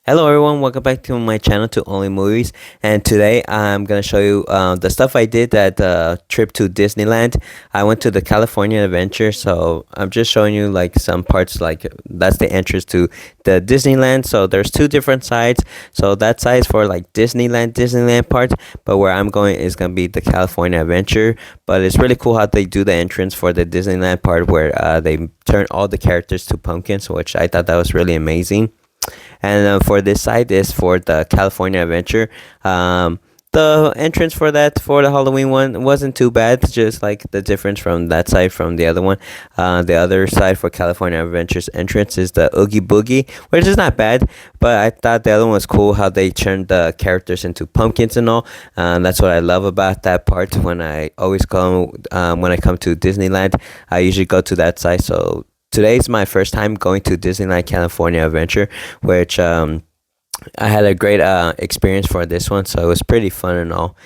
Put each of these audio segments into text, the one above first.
Hello everyone, welcome back to my channel to Only Movies, and today I'm gonna show you the stuff I did at the trip to Disneyland. I went to the California Adventure, so I'm just showing you like some parts, like that's the entrance to the Disneyland. So there's two different sides. So that side is for like Disneyland part, but where I'm going is gonna be the California Adventure. But it's really cool how they do the entrance for the Disneyland part, where they turn all the characters to pumpkins, which I thought that was really amazing. And for this side is for the California Adventure. The entrance for that, for the Halloween one, wasn't too bad, just like the difference from that side from the other one. The other side for California Adventure's entrance is the Oogie Boogie, which is not bad, but I thought the other one was cool how they turned the characters into pumpkins and all. That's what I love about that part. When I always go when I come to Disneyland, I usually go to that side. So today's my first time going to Disneyland California Adventure, which I had a great experience for this one, so it was pretty fun and all.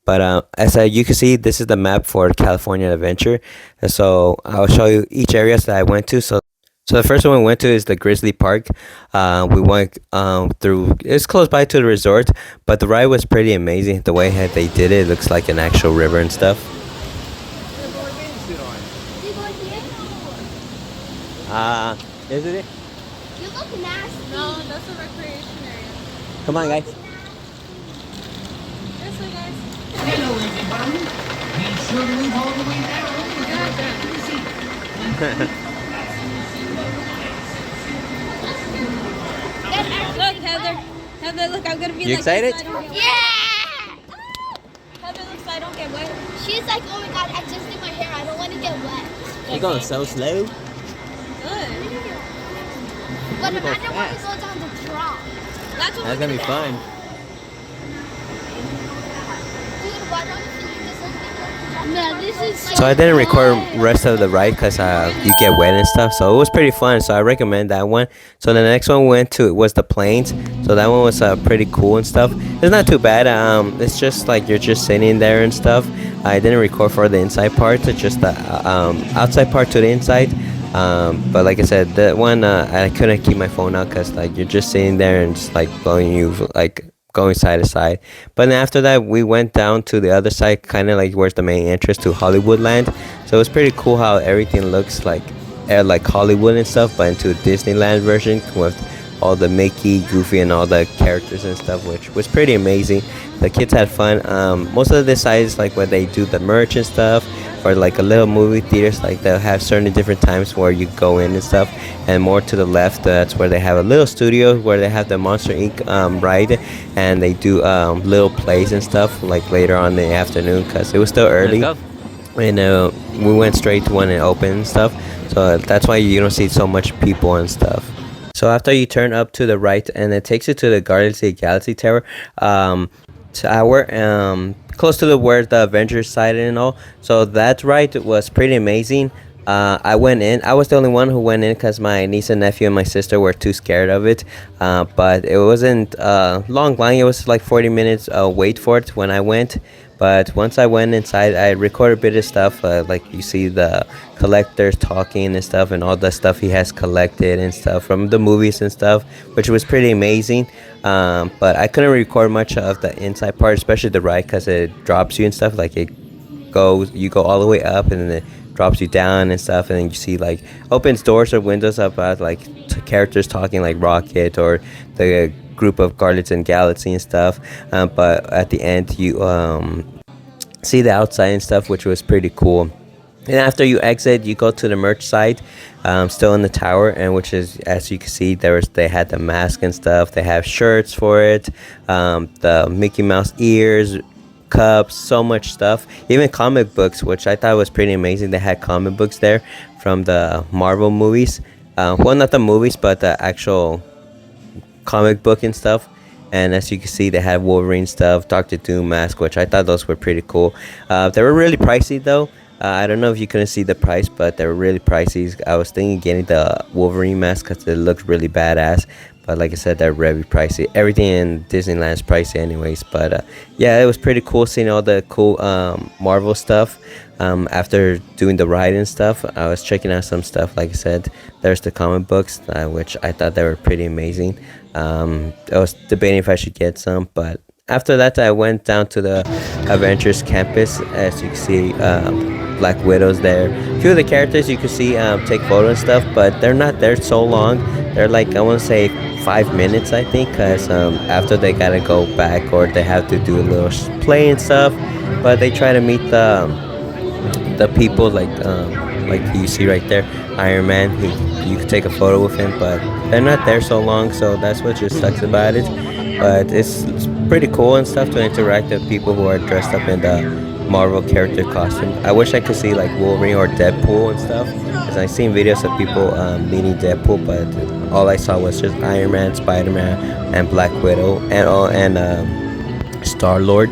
But as you can see, this is the map for California Adventure. So I'll show you each areas that I went to. So the first one we went to is the Grizzly Park. We went through. It's close by to the resort, but the ride was pretty amazing. The way that they did it, it looks like an actual river and stuff. Isn't it? You look nasty. No, that's a recreation area. Come on, guys. This way, guys. Hello, everybody. Be sure to move all the way down. Look, Heather. Heather, look, I'm gonna be You like excited? this, I don't get Yeah! wet. Heather looks I don't get wet. She's like, oh my god, I just did my hair. I don't want to get wet. You're going so slow. Good. But You go imagine when we fast. go down the drop. That's what That's gonna be fun. Dude, why don't you just let me go? Man, this is So I didn't record rest of the ride because you get wet and stuff. So it was pretty fun. So I recommend that one. So the next one we went to was the plains. So that one was pretty cool and stuff. It's not too bad. It's just like you're just sitting there and stuff. I didn't record for the inside part, just the outside part to the inside. But like I said, that one I couldn't keep my phone out because like you're just sitting there and just like going side to side. But then after that, we went down to the other side, kind of like where's the main entrance to Hollywood Land. So it was pretty cool how everything looks like Hollywood and stuff, but into a Disneyland version with all the Mickey, Goofy, and all the characters and stuff, which was pretty amazing. The kids had fun. Most of the sides, like where they do the merch and stuff, or like a little movie theaters, like they'll have certain different times where you go in and stuff. And more to the left, that's where they have a little studio where they have the Monster Inc. Ride, and they do little plays and stuff like later on in the afternoon because it was still early. And we went straight to when it opened and stuff. So that's why you don't see so much people and stuff. So after you turn up to the right, and it takes you to the Guardians of the Galaxy Tower, close to where the Avengers side and all. So that ride was pretty amazing. I went in. I was the only one who went in because my niece and nephew and my sister were too scared of it. But it wasn't a long line. It was like 40 minutes wait for it when I went. But once I went inside, I recorded a bit of stuff. Like you see the collectors talking and stuff, and all the stuff he has collected and stuff from the movies and stuff, which was pretty amazing. But I couldn't record much of the inside part, especially the ride, because it drops you and stuff. Like you go all the way up, and then it drops you down and stuff, and then you see like opens doors or windows up like characters talking, like Rocket or the group of Guardians and Galaxy and stuff. But at the end, you see the outside and stuff, which was pretty cool. And after you exit, you go to the merch side, still in the tower, and which is, as you can see, they had the mask and stuff. They have shirts for it, the Mickey Mouse ears, cups, so much stuff. Even comic books, which I thought was pretty amazing. They had comic books there from the Marvel movies. Well, not the movies, but the actual comic book and stuff. And as you can see, they had Wolverine stuff, Doctor Doom mask, which I thought those were pretty cool. They were really pricey though. I don't know if you couldn't see the price, but they were really pricey. I was thinking getting the Wolverine mask because it looked really badass. But like I said, they're very pricey. Everything in Disneyland is pricey anyways. But yeah, it was pretty cool seeing all the cool Marvel stuff. After doing the ride and stuff, I was checking out some stuff. Like I said, there's the comic books, which I thought they were pretty amazing. I was debating if I should get some, but after that, I went down to the Adventures campus. As you can see, Black Widow's there. A few of the characters you can see take photos and stuff, but they're not there so long. They're like, I want to say 5 minutes, I think, because after they gotta go back or they have to do a little play and stuff. But they try to meet the people like you see right there, Iron Man. You can take a photo with him, but they're not there so long, so that's what just sucks about it. But it's pretty cool and stuff to interact with people who are dressed up in the Marvel character costume. I wish I could see like Wolverine or Deadpool and stuff, because I've seen videos of people meeting Deadpool, but all I saw was just Iron Man, Spider Man, and Black Widow, and Star Lord.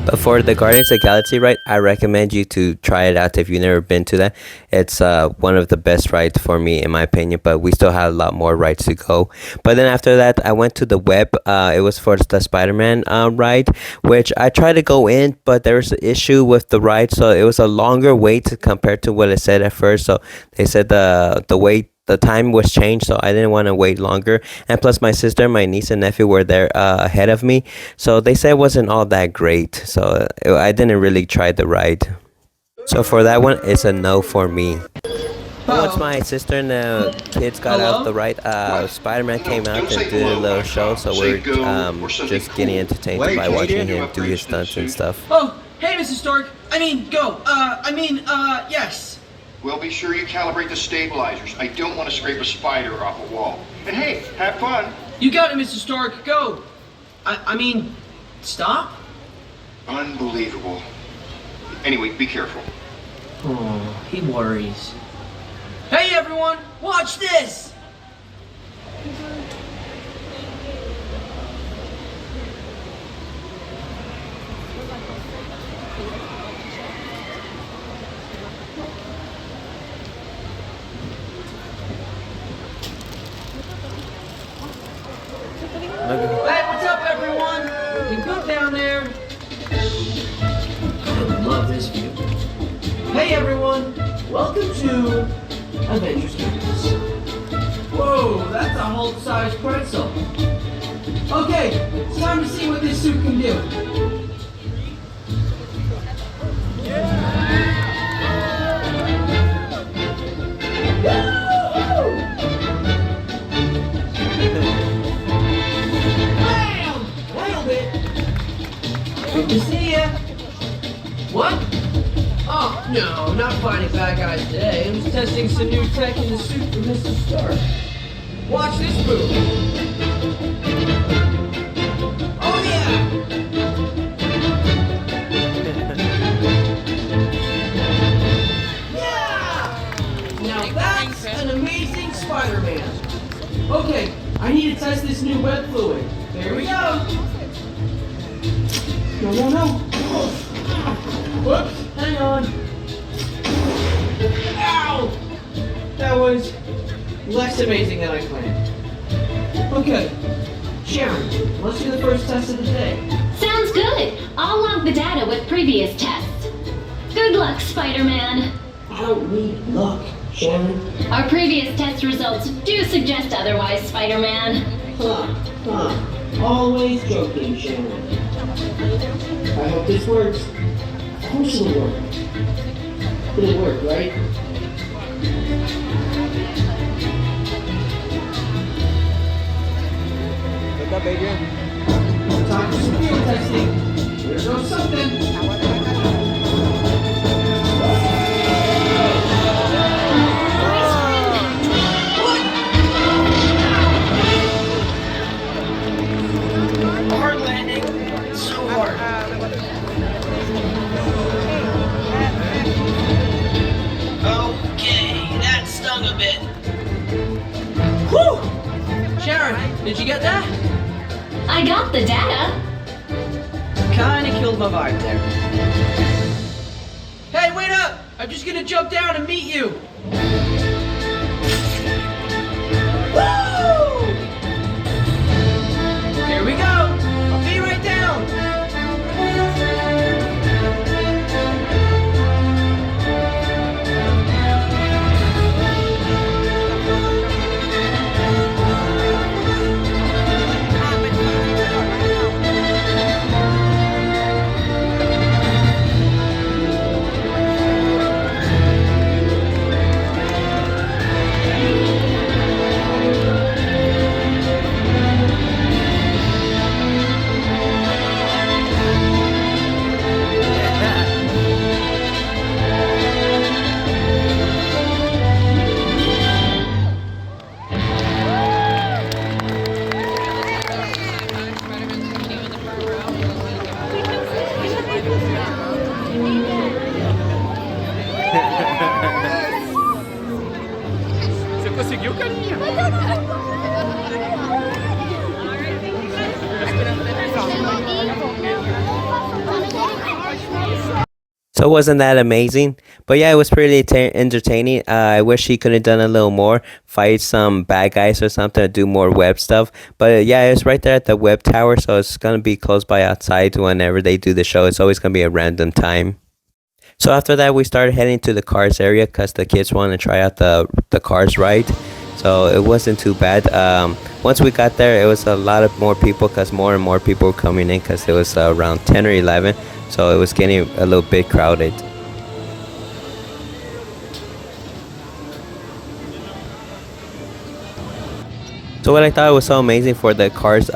But for the Guardians of the Galaxy ride, I recommend you to try it out if you've never been to that. It's one of the best rides for me, in my opinion, but we still have a lot more rides to go. But then after that, I went to the web. It was for the Spider-Man ride, which I tried to go in, but there was an issue with the ride, so it was a longer wait compared to what it said at first. So they said the time was changed, so I didn't want to wait longer. And plus, my sister, my niece, and nephew were there ahead of me, so they said it wasn't all that great. So I didn't really try the ride. So for that one, it's a no for me. Once my sister and the kids got out the ride, Spider-Man came out and did a little show, so we're just getting entertained by watching him do his stunts and stuff. Oh, hey, Mrs. Stark. Go. Yes. Well, be sure you calibrate the stabilizers. I don't want to scrape a spider off a wall. And hey, have fun. You got it, Mr. Stark. Go. Stop? Unbelievable. Anyway, be careful. Oh, he worries. Hey, everyone, watch this. Hey, what's up, everyone? Looking good down there. I love this view. Hey, everyone. Welcome to Adventures Campus. Whoa, that's a whole-size pretzel. Okay, it's time to see what this suit can do. Good to see ya. What? Oh, no, not fighting bad guys today. I'm just testing some new tech in the suit for Mr. Stark. Watch this move. Oh, yeah! Yeah! Now that's an amazing Spider-Man. Okay, I need to test this new web fluid. There we go. No. Whoops, hang on. Ow! That was less amazing than I planned. Okay, Sharon, let's do the first test of the day. Sounds good. I'll log the data with previous tests. Good luck, Spider-Man. I don't need luck, Sharon. Our previous test results do suggest otherwise, Spider-Man. Always joking, Sharon. I hope this works. Of course it'll work. It'll work, right? What's up, Adrian? Time for some field testing. There goes something. Hard landing. So hard. Okay, that stung a bit. Whew! Sharon, did you get that? I got the data. Kinda killed my vibe there. Hey, wait up! I'm just gonna jump down and meet you. Woo! Here we go. I'll be right down. So it wasn't that amazing, but yeah, it was pretty entertaining. I wish he could have done a little more, fight some bad guys or something, do more web stuff. But yeah, it's right there at the web tower, so it's gonna be close by outside whenever they do the show. It's always gonna be a random time. So after that, we started heading to the Cars area because the kids wanted to try out the Cars ride. So it wasn't too bad. Once we got there, it was a lot of more people because more and more people were coming in because it was around 10 or 11. So it was getting a little bit crowded. So what I thought was so amazing for the Cars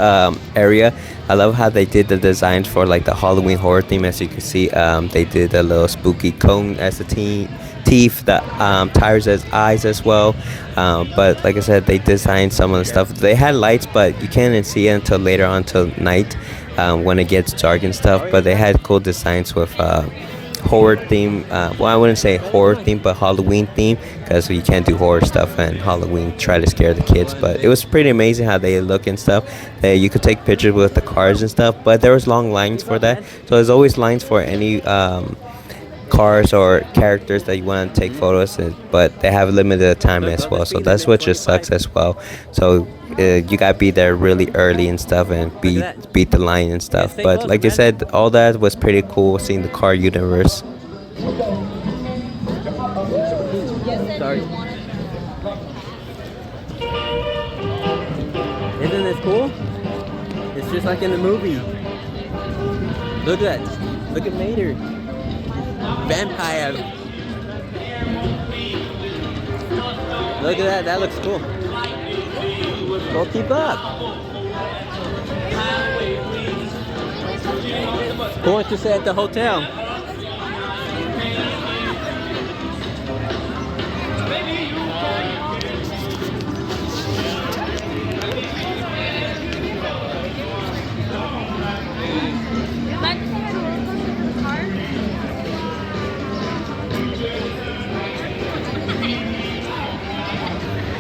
area, I love how they did the designs for like the Halloween horror theme. As you can see, they did a little spooky cone as the teeth, the tires as eyes as well. But like I said, they designed some of the stuff. They had lights, but you can't see it until later on, till night, when it gets dark and stuff. But they had cool designs with horror theme. Well, I wouldn't say horror theme, but Halloween theme, because you can't do horror stuff and Halloween try to scare the kids. But it was pretty amazing how they look and stuff. You could take pictures with the cars and stuff, but there was long lines for that. So there's always lines for any cars or characters that you want to take photos in, but they have limited time as well, so that's what just sucks as well. So you gotta be there really early and stuff and beat the line and stuff. But like I said, all that was pretty cool, seeing the car universe. Sorry. Isn't this cool? It's just like in the movie. Look at that. Look at Mater. Vampire. Look at that. That looks cool. Go keep up. Going to stay at the hotel.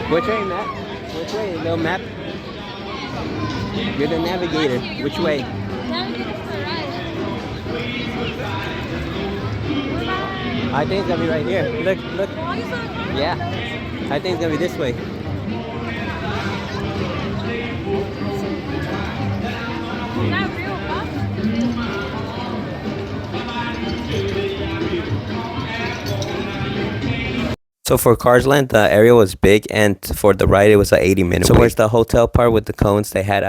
Which way, Matt? Which way? Little map? You're the navigator. Which way? I think it's gonna be right here. Look, look. Yeah. I think it's gonna be this way. So for Cars Land, the area was big, and for the ride, it was an 80-minute. So where's the hotel part with the cones? They had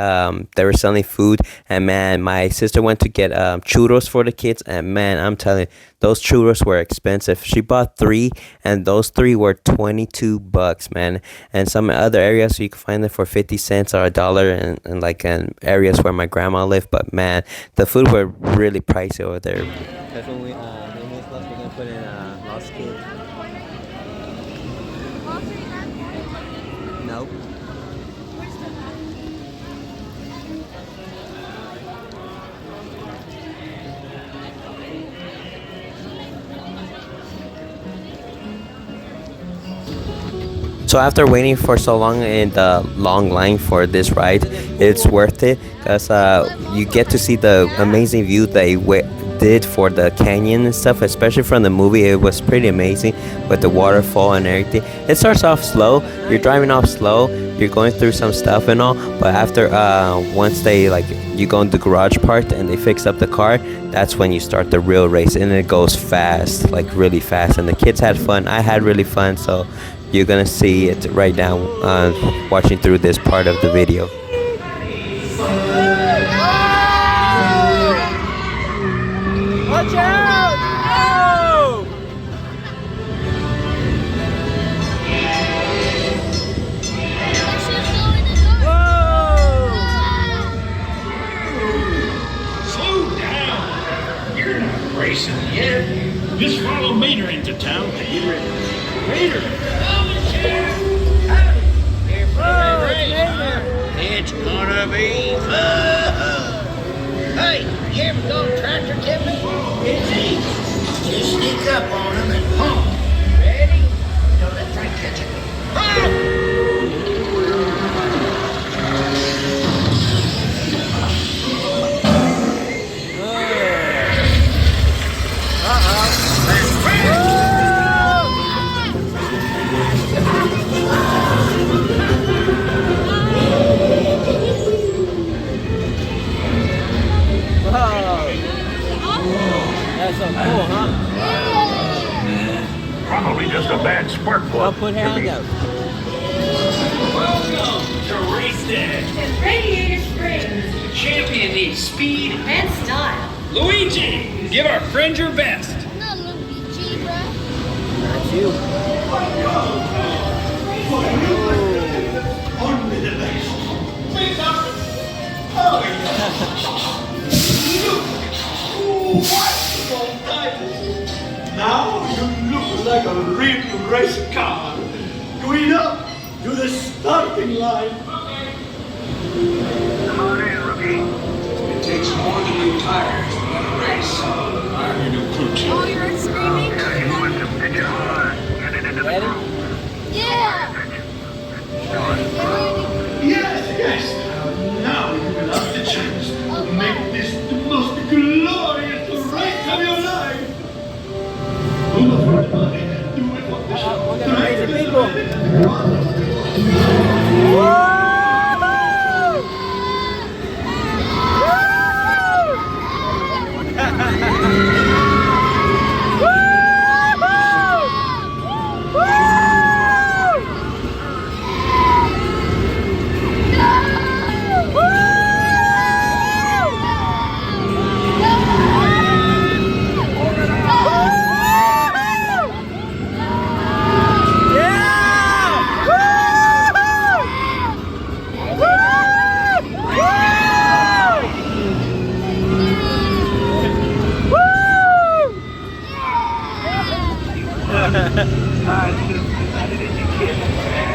they were selling food, and man, my sister went to get churros for the kids, and man, I'm telling you, those churros were expensive. She bought 3, and those 3 were $22, man. And some other areas you can find them for 50 cents or $1, and like in areas where my grandma lived. But man, the food were really pricey over there. That's when we're gonna put in Lost Kids. Nope. So after waiting for so long in the long line for this ride, it's worth it because you get to see the amazing view they did for the canyon and stuff, especially from the movie. It was pretty amazing with the waterfall and everything. It starts off slow. You're driving off slow. You're going through some stuff and all, but after once they you go in the garage part and they fix up the car, that's when you start the real race, and it goes fast, like really fast. And the kids had fun. I had really fun. So you're gonna see it right now watching through this part of the video. Watch out! Oh! Slow down. You're not racing yet. Just follow Mater into town. Mater! It's gonna be fun. Hey, you ever go tractor tipping? It's easy. Just sneak up on them and pump. Ready? Don't let Frank catch it. Uh-oh. just a bad spark plug. Put hands up. Welcome to Race Day. And Radiator Springs. The champion needs speed. And style. Luigi, give our friend your best. Not Luigi, bruh. That's you. Only the best. Wonderful titles. Now you look like a real race car. Going up to the starting line. Come on in, rookie. It takes more than new tires to win a race. I'm your new crew chief. Oh, you're screaming? You want to pitch it hard. Get it into the Ready? groove. Yeah. Yes. Now you will have the chance to make this the most glorious race of your life. Full of money, do it for the show. We're gonna raise the people.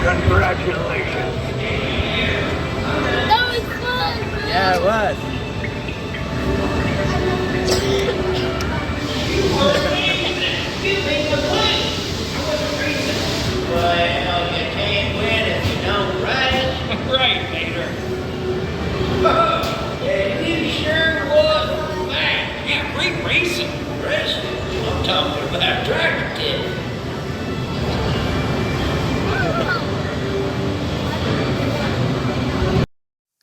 Congratulations. That was fun. Yeah, it was. Well, you can't win if you don't ride it. Right, Vader. And you sure was fast. Yeah, great racing. Racing? I'm talking about tractor tipping.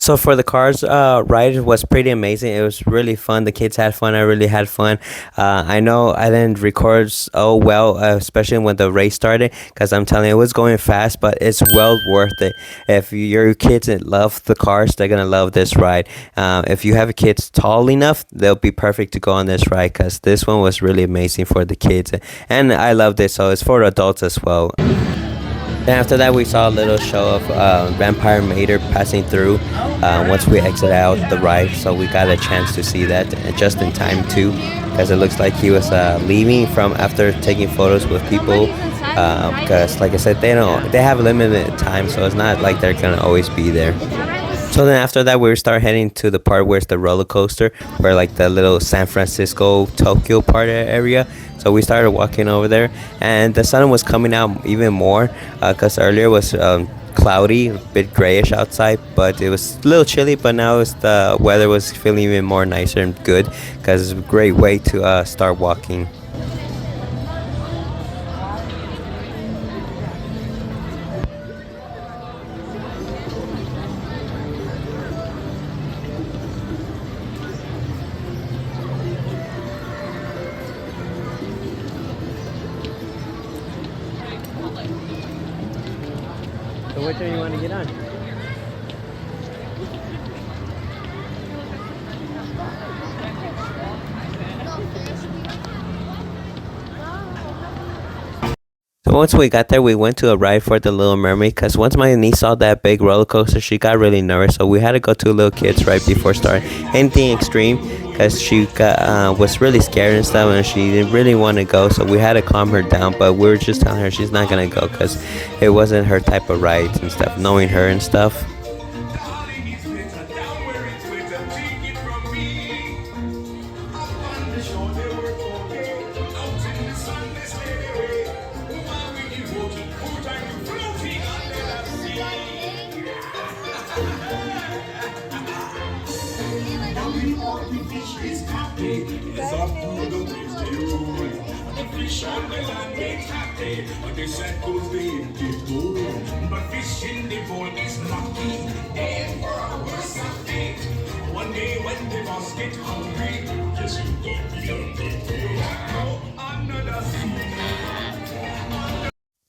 So for the cars ride, it was pretty amazing. It was really fun. The kids had fun. I really had fun. I know I didn't record so well, especially when the race started, because I'm telling you, it was going fast, but it's well worth it. If your kids love the cars, they're going to love this ride. If you have kids tall enough, they'll be perfect to go on this ride, because this one was really amazing for the kids. And I loved it, so it's for adults as well. Then after that, we saw a little show of Vampire Mater passing through once we exit out the ride. So we got a chance to see that just in time too, because it looks like he was leaving from after taking photos with people. Because like I said, they have limited time, so it's not like they're gonna always be there. So then after that, we start heading to the part where's the roller coaster, where like the little San Francisco, Tokyo part area. So we started walking over there, and the sun was coming out even more, because earlier it was cloudy, a bit grayish outside, but it was a little chilly. But now the weather was feeling even more nicer and good, because it's a great way to start walking. So which one you want to get on? So once we got there, we went to a ride for the Little Mermaid, because once my niece saw that big roller coaster, she got really nervous. So we had to go to little kids right before starting anything extreme, because she was really scared and stuff, and she didn't really want to go. So we had to calm her down, but we were just telling her she's not gonna go, because it wasn't her type of rides and stuff, knowing her and stuff. But they said goes the empty bowl. But fish in the bowl is lucky. And for a worse of fate. One day when the boss get hungry, yes, you don't be on the day. Another sea.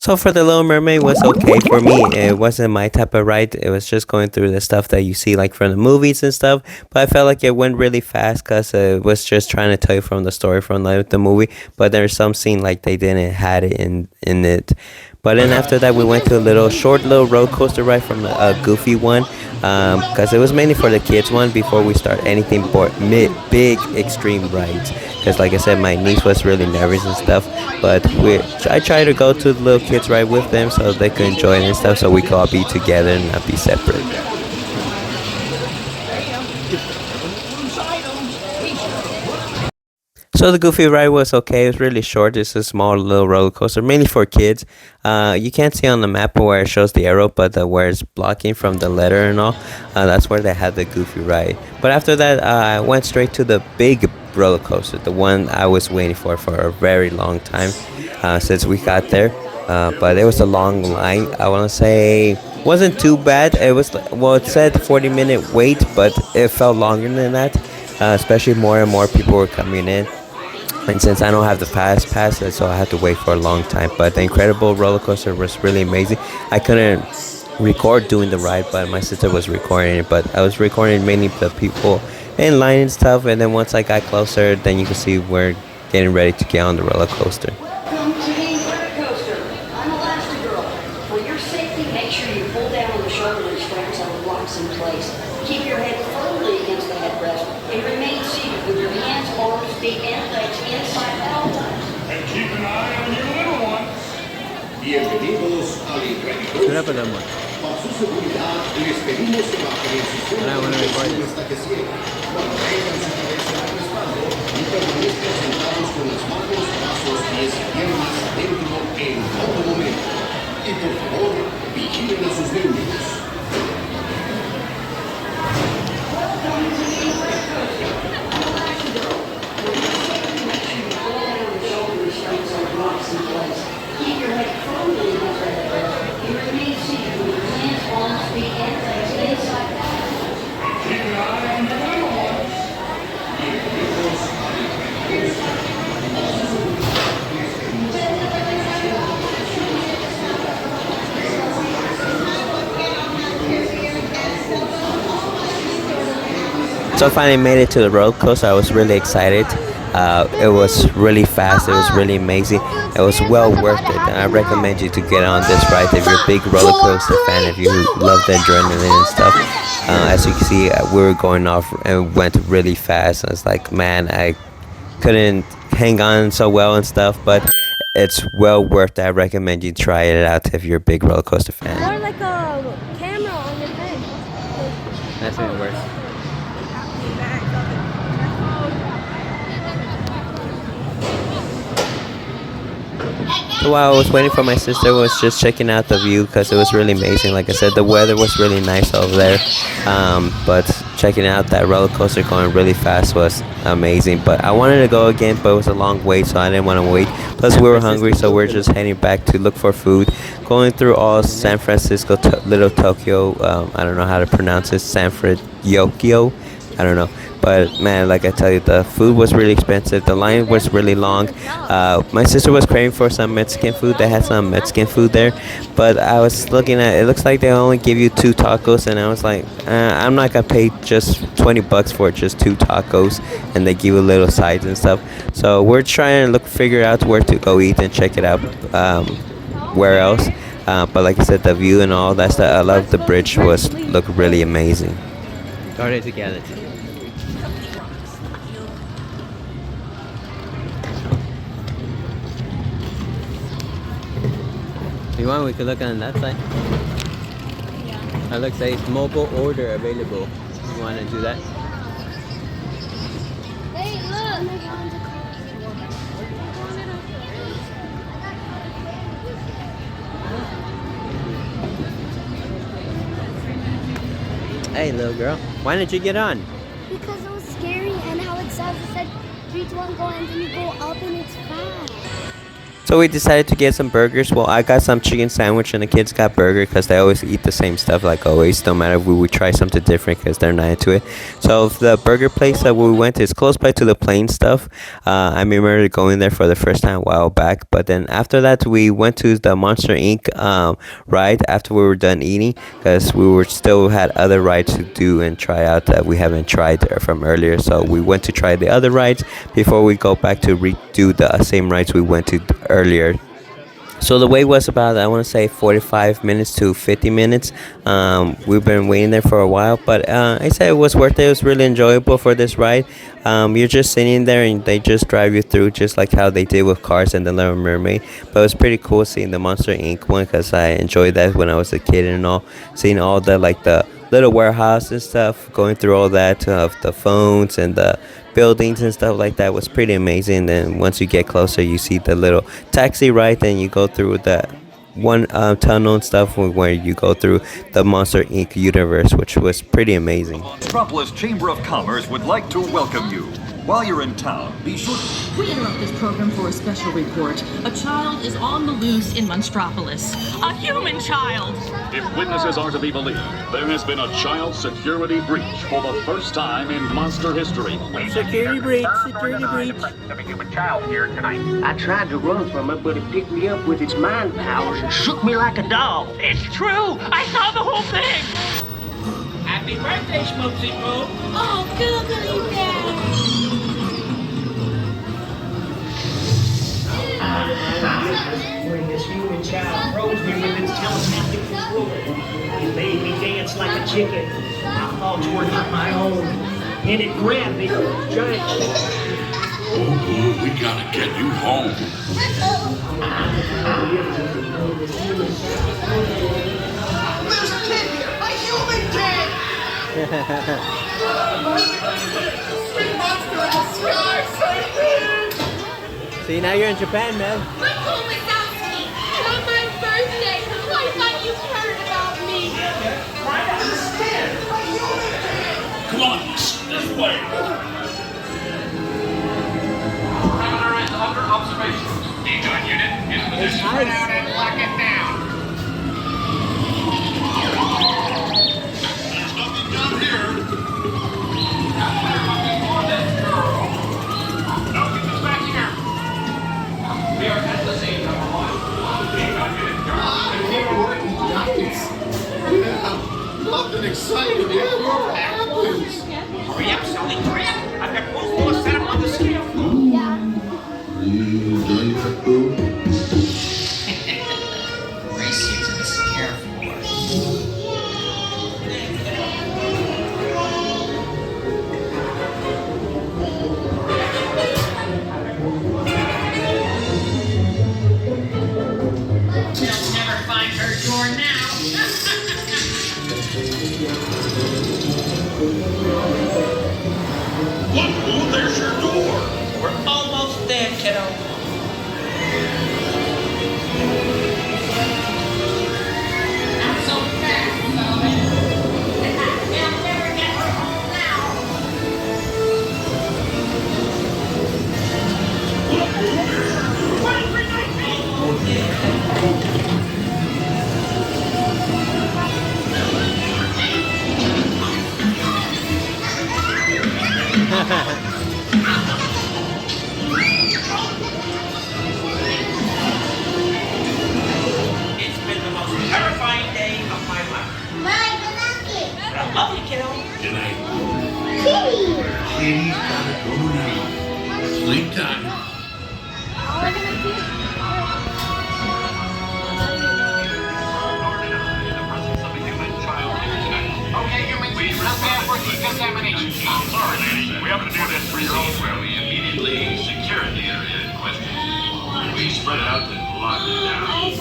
So for the Little Mermaid was okay for me. It wasn't my type of ride. It was just going through the stuff that you see like from the movies and stuff. But I felt like it went really fast because it was just trying to tell you from the story from like the movie. But there's some scene like they didn't had it in it. But then after that we went to a little roller coaster ride from the Goofy one, because it was mainly for the kids one before we start anything big extreme rides. Because like I said, my niece was really nervous and stuff. But I try to go to the little kids ride with them so they could enjoy it and stuff, so we could all be together and not be separate. So the Goofy ride was okay. It was really short. It's a small little roller coaster, mainly for kids. You can't see on the map where it shows the arrow, but where it's blocking from the letter and all, that's where they had the Goofy ride. But after that, I went straight to the big roller coaster, the one I was waiting for a very long time since we got there. But it was a long line. I want to say wasn't too bad. It was, well, it said 40-minute wait, but it felt longer than that. Especially more and more people were coming in. And since I don't have the pass, so I had to wait for a long time. But the Incredible roller coaster was really amazing. I couldn't record doing the ride, but my sister was recording it. But I was recording mainly the people in line and stuff. And then once I got closer, then you can see we're getting ready to get on the roller coaster. Welcome to the roller coaster. I'm Elastigirl. For your safety, make sure you pull down on the shoulder restraints on the blocks in place. Keep your head firmly against the headrest and remain seated with your hands, arms, feet, and legs inside at all times. And keep an eye on your little one. Bienvenidos al Incredible. Por su seguridad, les pedimos que bajen el sistema hasta que cierre. Mantengan su cabeza en el respaldo y permanezcan sentados con las manos, brazos, pies y piernas adentro en todo momento. Y por favor, vigilen a sus miembros. Keep your head firmly against the headrest and remain seated with your hands, arms, feet, and legs inside out. Keep an eye on your little one. Bienvenidos al Incredible. So I finally made it to the roller coaster. I was really excited. It was really fast. It was really amazing. It was well worth it. And I recommend you to get on this ride if you're a big roller coaster fan, if you love the adrenaline and stuff. As you can see, we were going off and went really fast. I was like, man, I couldn't hang on so well and stuff, but it's well worth it. I recommend you try it out if you're a big roller coaster fan. Or like a camera on your head. That's even worse. So while I was waiting for my sister, I was just checking out the view because it was really amazing. Like I said, the weather was really nice over there. But checking out that roller coaster going really fast was amazing. But I wanted to go again, but it was a long wait, so I didn't want to wait. Plus, we were hungry, so we're just heading back to look for food. Going through all San Francisco, Little Tokyo. I don't know how to pronounce it. Sanford-Yokyo. I don't know. But man, like I tell you, the food was really expensive. The line was really long. My sister was craving for some Mexican food. They had some Mexican food there, but I was looking at it. Looks like they only give you 2 tacos, and I was like, I'm not gonna pay just $20 for just 2 tacos, and they give you little sides and stuff. So we're trying to figure out where to go eat and check it out. Where else? But like I said, the view and all that stuff. I love the bridge. Looked really amazing. Got it together. If you want, we could look on that side. That looks like it's mobile order available. You want to do that? Hey, look! Hey, little girl. Why didn't you get on? Because it was scary and how it said 3, 2, 1, go, and then you go up and it's fast. So we decided to get some burgers. Well, I got some chicken sandwich and the kids got burger because they always eat the same stuff like always. No matter if we would try something different because they're not into it. So the burger place that we went is close by to the plain stuff. I remember going there for the first time a while back. But then after that, we went to the Monster Inc. Ride after we were done eating because we were still had other rides to do and try out that we haven't tried from earlier. So we went to try the other rides before we go back to redo the same rides we went to earlier. So the wait was about, I want to say, 45 minutes to 50 minutes. We've been waiting there for a while, but I said it was worth it. It was really enjoyable for this ride. You're just sitting there and they just drive you through just like how they did with Cars and the Little Mermaid. But it was pretty cool seeing the Monster Inc. one because I enjoyed that when I was a kid and all. Seeing all the like the little warehouse and stuff, going through all that of the phones and the buildings and stuff like that was pretty amazing. Then once you get closer, you see the little taxi ride, and you go through the one tunnel and stuff where you go through the Monster Inc. universe, which was pretty amazing. Metropolis Chamber of Commerce would like to welcome you. While you're in town, be sure We interrupt this program for a special report. A child is on the loose in Monstropolis. A human child! If witnesses are to be believed, there has been a child security breach for the first time in monster history. Security breach. Of a human child here tonight. I tried to run from it, but it picked me up with its mind powers and shook me like a dog. It's true! I saw the whole thing! Happy birthday, Schmoozy Boo. Oh, googly bear. When this human child froze me with its telepathic control, it made me dance like a chicken. I thought you were not my own, and it grabbed me, giant. Oh, good. We gotta get you home. There's a kid here, a human kid! Sweet monster in the sky, save me! See, now you're in Japan, man. I'm home without me. And on my birthday, I thought you cared about me. Try to understand, a human kid! Come on, this way. Perimeter is under observation. Decon unit in position. Spread out and lock it down. There's nothing down here. No, get this back here. We are at the scene, number one. Decon unit, Nothing exciting ever happens. Hurry up, Sully, hurry up. I've got both floors set up on the scale. Are you enjoying that, Boo? Race you to the scare floor. They'll never find her door now. What, Boo? There's your door. We're almost there, kiddo. Not so fast, Sully. They'll never get her home now. It's been the most terrifying day of my life. Bye, good luck. But I love you, kiddo. Good night. Kitty. Kitty's gotta go now. Sleep time. All I'm gonna do. Okay, humans, we prepare for decontamination. Sorry, lady. We have to do this procedure where we immediately secure the area in question. We spread out and lock it down.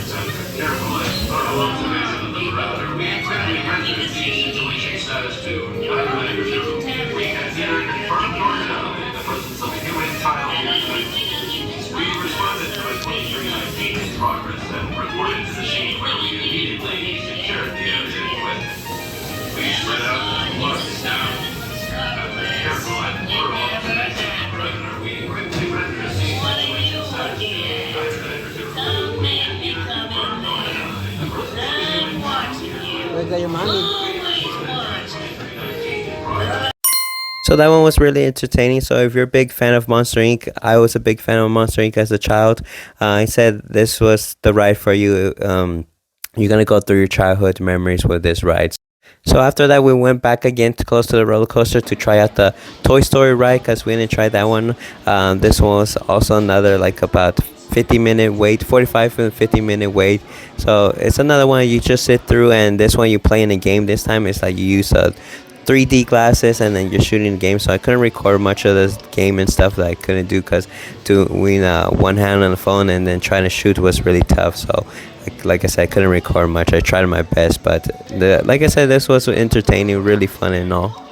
After careful and thorough observation of the perimeter, we quickly rendered the situation status to -2. We considered confirmed normality in the presence of a human child. We responded to a 2319 in progress and reported to the scene where we immediately secured the area in question. We spread out and locked it down. After careful and thorough observation of the perimeter, we quickly rendered the situation satisfactory. So that one was really entertaining. So if you're a big fan of Monster Inc., I was a big fan of Monster Inc. as a child. I said this was the ride for you. You're gonna go through your childhood memories with this ride. So after that, we went back again to close to the roller coaster to try out the Toy Story ride because we didn't try that one. This one was also another like about 50-minute wait, 45 and 50-minute wait. So it's another one you just sit through, and this one you play in a game. This time it's like you use 3D glasses and then you're shooting the game. So I couldn't record much of this game and stuff that I couldn't do because doing one hand on the phone and then trying to shoot was really tough. So like I said, I couldn't record much. I tried my best, but like I said, this was entertaining, really fun and all.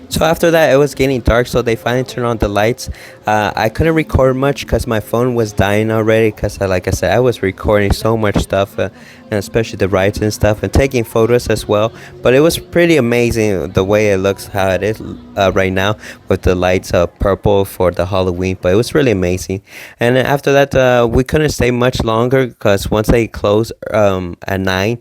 So after that, it was getting dark, so they finally turned on the lights. I couldn't record much because my phone was dying already because, like I said, I was recording so much stuff, and especially the rides and stuff, and taking photos as well. But it was pretty amazing the way it looks, how it is right now with the lights purple for the Halloween. But it was really amazing. And then after that, we couldn't stay much longer because once they close at 9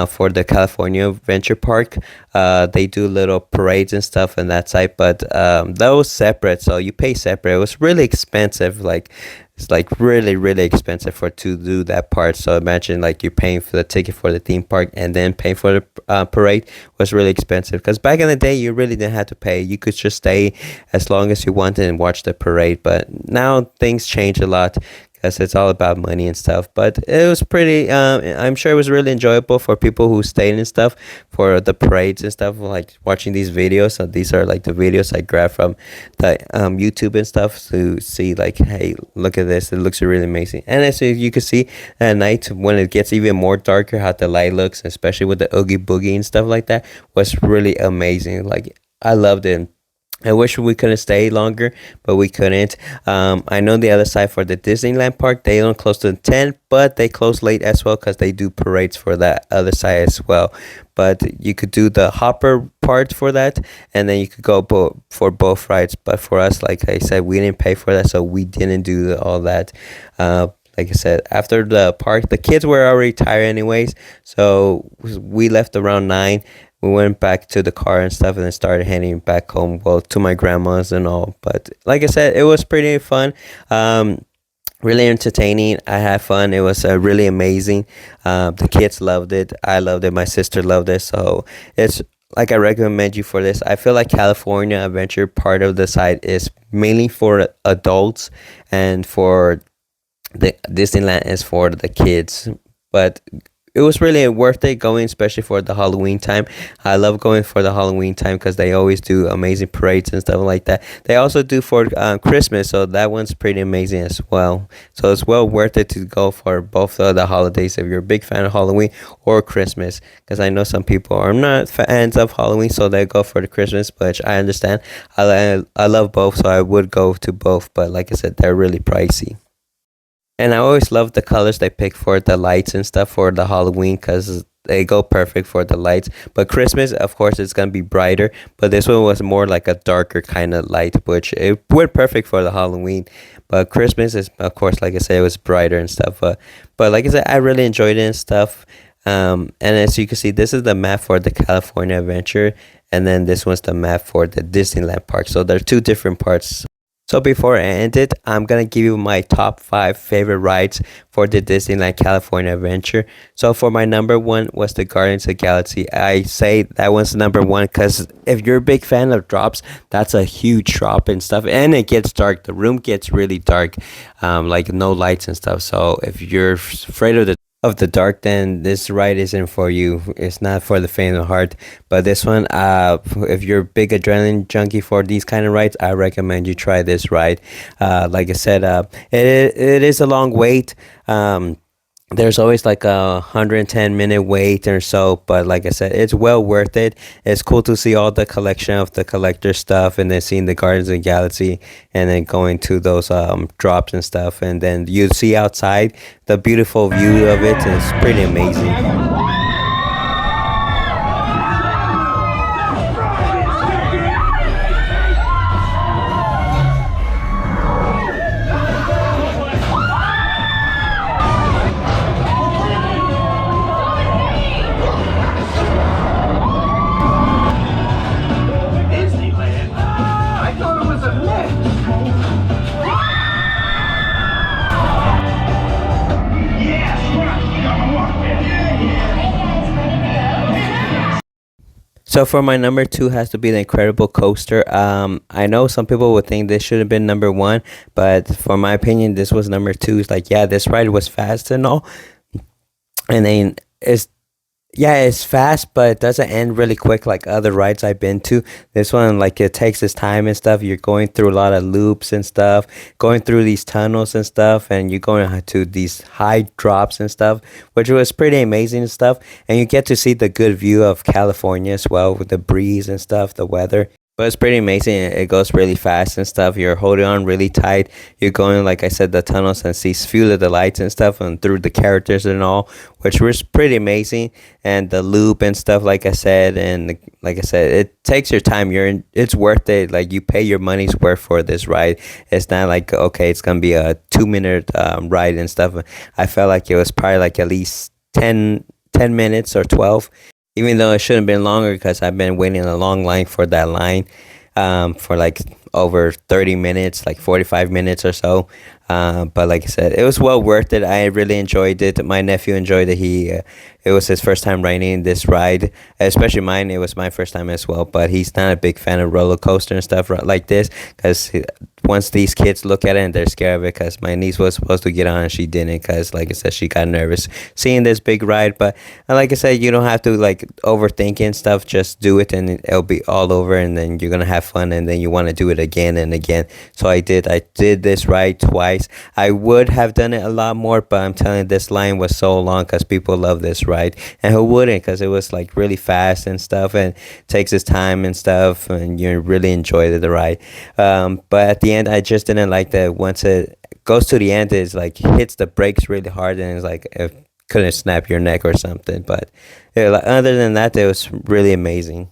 for the California Adventure Park, they do little parades and stuff on that side, but that was separate, so you pay separate. It was really expensive, like it's like really expensive to do that part. So imagine like you're paying for the ticket for the theme park and then paying for the parade was really expensive, because back in the day you really didn't have to pay. You could just stay as long as you wanted and watch the parade, but now things change a lot because it's all about money and stuff. But it was pretty I'm sure it was really enjoyable for people who stayed and stuff for the parades and stuff, like watching these videos. So these are like the videos I grabbed from the YouTube and stuff to see like, hey, look at this, it looks really amazing. And as you can see at night when it gets even more darker, how the light looks, especially with the Oogie Boogie and stuff like that, was really amazing. Like I loved it. I wish we could have stayed longer, but we couldn't. I know the other side for the Disneyland park, they don't close to 10, but they close late as well because they do parades for that other side as well. But you could do the hopper part for that, and then you could go for both rides. But for us, like I said, we didn't pay for that, so we didn't do all that. Like I said, after the park, the kids were already tired anyways, so we left around 9. We went back to the car and stuff and then started heading back home, well, to my grandma's and all. But like I said, it was pretty fun, really entertaining. I had fun. It was really amazing. The kids loved it. I loved it. My sister loved it. So it's like I recommend you for this. I feel like California Adventure part of the site is mainly for adults, and for the Disneyland is for the kids. But it was really worth it going, especially for the Halloween time. I love going for the Halloween time because they always do amazing parades and stuff like that. They also do for Christmas, so that one's pretty amazing as well. So it's well worth it to go for both of the holidays if you're a big fan of Halloween or Christmas, because I know some people are not fans of Halloween, so they go for the Christmas, which I understand. I love both, so I would go to both, but like I said, they're really pricey. And I always love the colors they pick for the lights and stuff for the Halloween, because they go perfect for the lights. But Christmas, of course, it's going to be brighter. But this one was more like a darker kind of light, which it went perfect for the Halloween. But Christmas is, of course, like I said, it was brighter and stuff. But like I said, I really enjoyed it and stuff. And as you can see, this is the map for the California Adventure. And then this one's the map for the Disneyland Park. So they're two different parts. So before I end it, I'm going to give you my top 5 favorite rides for the Disneyland California Adventure. So for my number 1 was the Guardians of the Galaxy. I say that one's number 1 because if you're a big fan of drops, that's a huge drop and stuff. And it gets dark. The room gets really dark, like no lights and stuff. So if you're afraid of the dark, then this ride isn't for you. It's not for the faint of heart. But this one, if you're a big adrenaline junkie for these kind of rides, I recommend you try this ride. Like I said, it is a long wait. There's always like a 110-minute wait or so, but like I said, it's well worth it. It's cool to see all the collection of the collector stuff, and then seeing the Guardians of the Galaxy, and then going to those drops and stuff, and then you see outside the beautiful view of it, and it's pretty amazing. So for my number two has to be the Incredible Coaster. I know some people would think this should have been number one, but for my opinion, this was number two. It's like, yeah, this ride was fast and all, and then it's fast, but it doesn't end really quick like other rides I've been to. This one, like, it takes its time and stuff. You're going through a lot of loops and stuff, going through these tunnels and stuff, and you're going to these high drops and stuff, which was pretty amazing and stuff. And you get to see the good view of California as well with the breeze and stuff, the weather. But it's pretty amazing. It goes really fast and stuff. You're holding on really tight. You're going, like I said, the tunnels and see few of the lights and stuff and through the characters and all, which was pretty amazing. And the loop and stuff, like I said, like I said, it takes your time. It's worth it. Like, you pay your money's worth for this ride. It's not like, okay, it's gonna be a 2 minute ride and stuff. I felt like it was probably like at least 10 minutes or 12, even though it shouldn't have been longer because I've been waiting in a long line for that line for like over 30 minutes, like 45 minutes or so. But like I said, it was well worth it. I really enjoyed it. My nephew enjoyed it. It was his first time riding this ride, especially mine. It was my first time as well, but he's not a big fan of roller coaster and stuff like this because once these kids look at it and they're scared of it, because my niece was supposed to get on and she didn't because, like I said, she got nervous seeing this big ride. But like I said, you don't have to like overthink and stuff. Just do it and it'll be all over, and then you're gonna have fun, and then you want to do it again and again. So I did this ride twice. I would have done it a lot more, but I'm telling you, this line was so long because people love this ride, and who wouldn't? Because it was like really fast and stuff, and takes its time and stuff, and you really enjoyed the ride. But at the end, I just didn't like that once it goes to the end, it's like hits the brakes really hard, and it's like it couldn't snap your neck or something. But yeah, like, other than that, it was really amazing.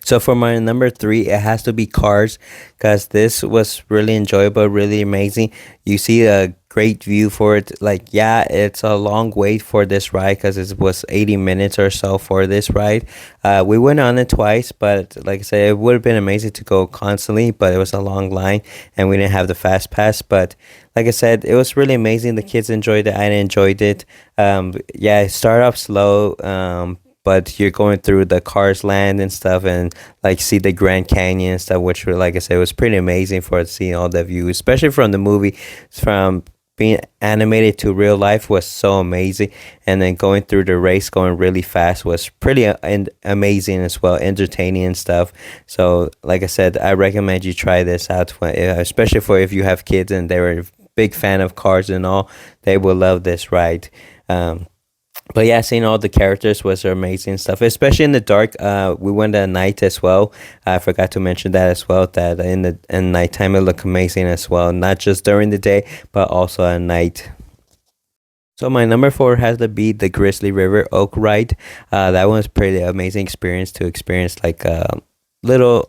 So for my number three, it has to be Cars, because this was really enjoyable, really amazing. You see a great view for it. Like, yeah, it's a long wait for this ride because it was 80 minutes or so for this ride. We went on it twice, but like I said, it would have been amazing to go constantly, but it was a long line and we didn't have the fast pass. But like I said, it was really amazing. The kids enjoyed it. I enjoyed it. Yeah, it started off slow. But you're going through the Cars land and stuff, and like see the Grand Canyon and stuff, which, like I said, was pretty amazing for seeing all the views, especially from the movie. From being animated to real life was so amazing, and then going through the race going really fast was pretty amazing as well, entertaining and stuff. So like I said, I recommend you try this out, especially for if you have kids and they're a big fan of Cars and all. They will love this ride. But yeah, seeing all the characters was amazing stuff, especially in the dark. We went at night as well. I forgot to mention that as well, that in nighttime it looked amazing as well, not just during the day, but also at night. So my number four has to be the Grizzly River Oak ride. That was pretty amazing experience to experience, like little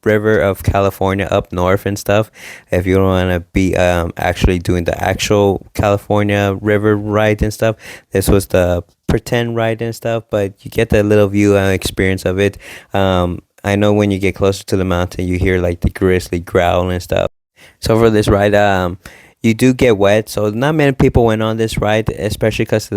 river of California up north and stuff. If you don't want to be actually doing the actual California river ride and stuff, this was the pretend ride and stuff, but you get that little view and experience of it. I know when you get closer to the mountain, you hear like the grizzly growl and stuff. So for this ride, you do get wet, so not many people went on this ride, especially because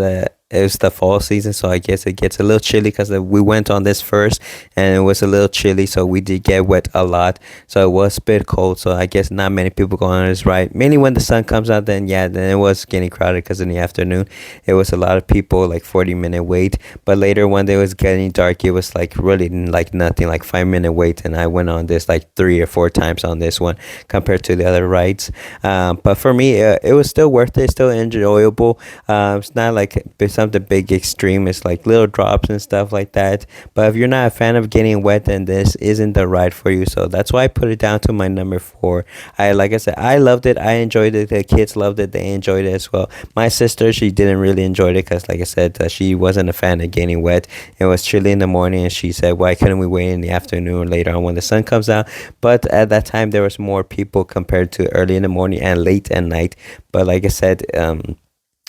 it was the fall season, so I guess it gets a little chilly because we went on this first and it was a little chilly, so we did get wet a lot. So it was a bit cold, so I guess not many people go on this ride. Mainly when the sun comes out, then it was getting crowded because in the afternoon it was a lot of people, like 40-minute wait. But later when it was getting dark, it was like really like nothing, like 5-minute wait, and I went on this like 3 or 4 times on this one compared to the other rides. But for me, it was still worth it, still enjoyable. It's not like something big extreme. It's like little drops and stuff like that. But if you're not a fan of getting wet, then this isn't the ride for you. So that's why I put it down to my number 4. Like I said, I loved it. I enjoyed it. The kids loved it. They enjoyed it as well. My sister, she didn't really enjoy it because, like I said, she wasn't a fan of getting wet. It was chilly in the morning, and she said, why couldn't we wait in the afternoon or later on when the sun comes out? But at that time, there was more people compared to early in the morning and late at night. But like I said,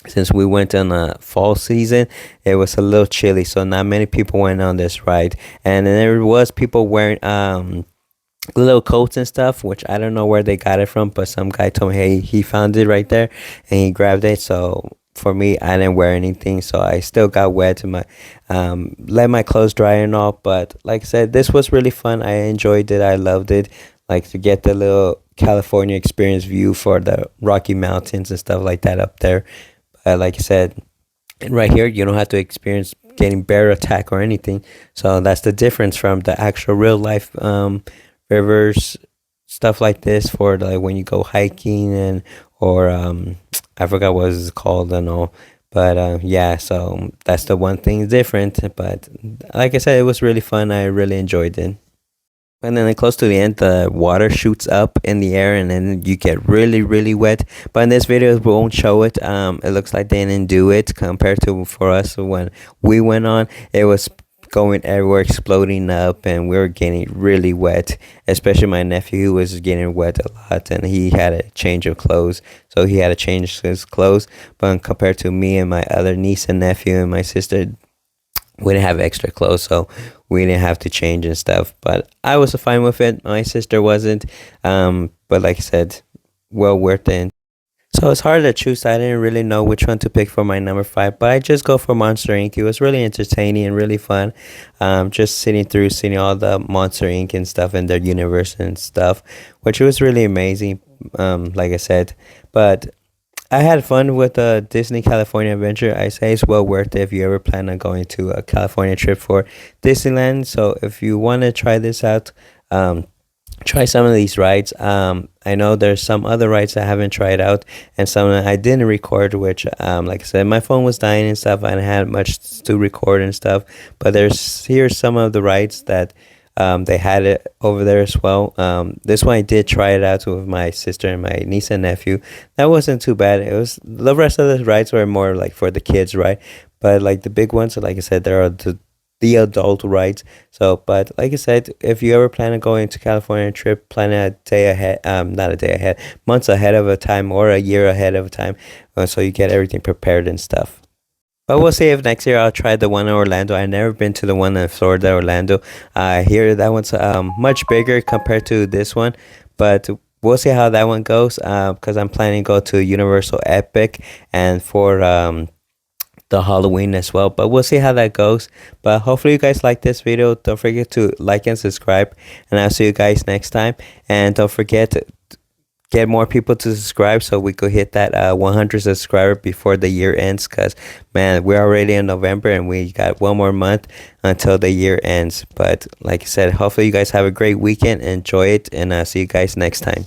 since we went on a fall season, it was a little chilly, so not many people went on this ride. And then there was people wearing little coats and stuff, which I don't know where they got it from, but some guy told me, hey, he found it right there and he grabbed it. So for me, I didn't wear anything, so I still got wet and my let my clothes dry and all. But like I said, this was really fun. I enjoyed it. I loved it. Like to get the little California experience view for the Rocky Mountains and stuff like that up there. Like I said, and right here, you don't have to experience getting bear attack or anything. So that's the difference from the actual real life rivers, stuff like this for like when you go hiking and or I forgot what it's called and all. But yeah, so that's the one thing different. But like I said, it was really fun. I really enjoyed it. And then close to the end, the water shoots up in the air, and then you get really, really wet. But in this video, we won't show it. It looks like they didn't do it compared to for us when we went on. It was going everywhere, exploding up, and we were getting really wet. Especially my nephew, who was getting wet a lot, and he had a change of clothes, so he had to change his clothes. But compared to me and my other niece and nephew and my sister, we didn't have extra clothes, so we didn't have to change and stuff. But I was fine with it. My sister wasn't. But like I said, well worth it. So it's hard to choose. I didn't really know which one to pick for my number 5, but I just go for Monster Inc. It was really entertaining and really fun. Just seeing all the Monster Inc. and stuff in their universe and stuff, which was really amazing. Like I said, but I had fun with the Disney California Adventure. I say it's well worth it if you ever plan on going to a California trip for Disneyland. So if you want to try this out, try some of these rides. I know there's some other rides I haven't tried out, and some I didn't record, which like I said, my phone was dying and stuff. I didn't have much to record and stuff. But here's some of the rides that they had it over there as well. This one I did try it out with my sister and my niece and nephew. That wasn't too bad. It was the rest of the rides were more like for the kids, right? But like the big ones, like I said, there are the adult rides. So, but like I said, if you ever plan on going to California trip, plan a day ahead, not a day ahead, months ahead of a time or a year ahead of a time, so you get everything prepared and stuff. But we'll see if next year I'll try the one in Orlando. I've never been to the one in Florida, Orlando. I hear that one's much bigger compared to this one. But we'll see how that one goes, because I'm planning to go to Universal Epic and for the Halloween as well. But we'll see how that goes. But hopefully you guys like this video. Don't forget to like and subscribe. And I'll see you guys next time. And don't forget to get more people to subscribe so we could hit that 100 subscriber before the year ends, because man, we're already in November and we got one more month until the year ends. But like I said, hopefully you guys have a great weekend, enjoy it, and I'll see you guys next time.